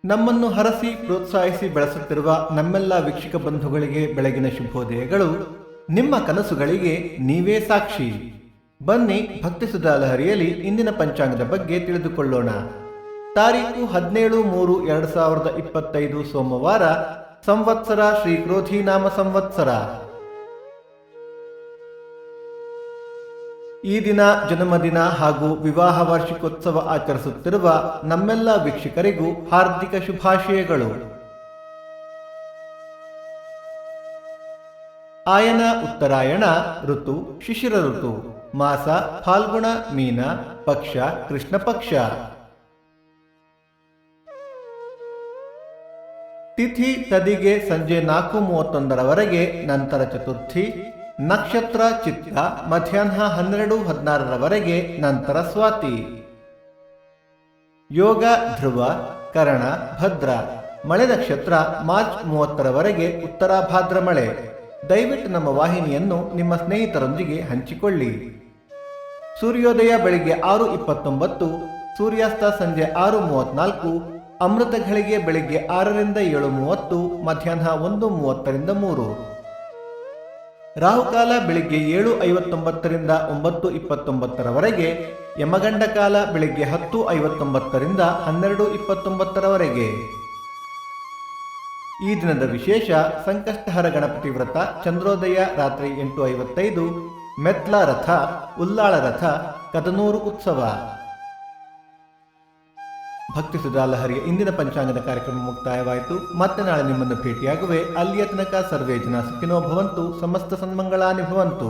ನಮ್ಮನ್ನು ಹರಸಿ ಪ್ರೋತ್ಸಾಹಿಸಿ ಬೆಳೆಸುತ್ತಿರುವ ನಮ್ಮೆಲ್ಲ ವೀಕ್ಷಕ ಬಂಧುಗಳಿಗೆ ಬೆಳಗಿನ ಶುಭೋದಯಗಳು. ನಿಮ್ಮ ಕನಸುಗಳಿಗೆ ನೀವೇ ಸಾಕ್ಷಿ. ಬನ್ನಿ ಭಕ್ತಿ ಸುಧಾ ಲಹರಿಯಲ್ಲಿ ಇಂದಿನ ಪಂಚಾಂಗದ ಬಗ್ಗೆ ತಿಳಿದುಕೊಳ್ಳೋಣ. ತಾರೀಕು 17/3/2025 ಸೋಮವಾರ, ಸಂವತ್ಸರ ಶ್ರೀ ಕ್ರೋಧಿ ನಾಮ ಸಂವತ್ಸರ. ಈ ದಿನ ಜನ್ಮದಿನ ಹಾಗೂ ವಿವಾಹ ವಾರ್ಷಿಕೋತ್ಸವ ಆಚರಿಸುತ್ತಿರುವ ನಮ್ಮೆಲ್ಲ ವೀಕ್ಷಕರಿಗೂ ಹಾರ್ದಿಕ ಶುಭಾಶಯಗಳು. ಆಯನ ಉತ್ತರಾಯಣ ಋತು ಶಿಶಿರ ಋತು, ಮಾಸ ಫಾಲ್ಗುಣ ಮೀನ, ಪಕ್ಷ ಕೃಷ್ಣ ಪಕ್ಷ. ತಿಥಿ ತದಿಗೆ ಸಂಜೆ 4:31 ನಂತರ ಚತುರ್ಥಿ, ನಕ್ಷತ್ರ ಚಿತ್ತ ಮಧ್ಯಾಹ್ನ 12:16 ನಂತರ ಸ್ವಾತಿ. ಯೋಗ ಧ್ರುವ, ಕರಣ, ಭದ್ರ. ಮಳೆ ನಕ್ಷತ್ರ ಮಾರ್ಚ್ 30 ಉತ್ತರಾಭಾದ್ರ ಮಳೆ. ದಯವಿಟ್ಟು ನಮ್ಮ ವಾಹಿನಿಯನ್ನು ನಿಮ್ಮ ಸ್ನೇಹಿತರೊಂದಿಗೆ ಹಂಚಿಕೊಳ್ಳಿ. ಸೂರ್ಯೋದಯ ಬೆಳಿಗ್ಗೆ 6:29, ಸೂರ್ಯಾಸ್ತ ಸಂಜೆ 6:34, ಅಮೃತ ಘಳಿಗೆ ಬೆಳಿಗ್ಗೆ 6ರಿಂದ 7:30, ಮಧ್ಯಾಹ್ನ 1:30ರಿಂದ 3. ರಾಹುಕಾಲ ಬೆಳಿಗ್ಗೆ 7:59ರಿಂದ 9:29, ಯಮಗಂಡ ಕಾಲ ಬೆಳಿಗ್ಗೆ 10:59ರಿಂದ 12:29. ಈ ದಿನದ ವಿಶೇಷ: ಸಂಕಷ್ಟಹರ ಗಣಪತಿ ವ್ರತ, ಚಂದ್ರೋದಯ ರಾತ್ರಿ 8:55, ಮೆತ್ಲ ರಥ, ಉಲ್ಲಾಳ ರಥ, ಕದನೂರು ಉತ್ಸವ. ಭಕ್ತಿ ಸುಧಾ ಲಹರಿಯ ಇಂದಿನ ಪಂಚಾಂಗದ ಕಾರ್ಯಕ್ರಮ ಮುಕ್ತಾಯವಾಯಿತು. ಮತ್ತೆ ನಾಳೆ ನಿಮ್ಮನ್ನು ಭೇಟಿಯಾಗುವೆ. ಅಲ್ಲಿಯ ತನಕ ಸರ್ವೇ ಜನ ಸುಖಿನೋ ಭವಂತು, ಸಮಸ್ತ ಸನ್ಮಂಗಳಾನಿ ಭವಂತು.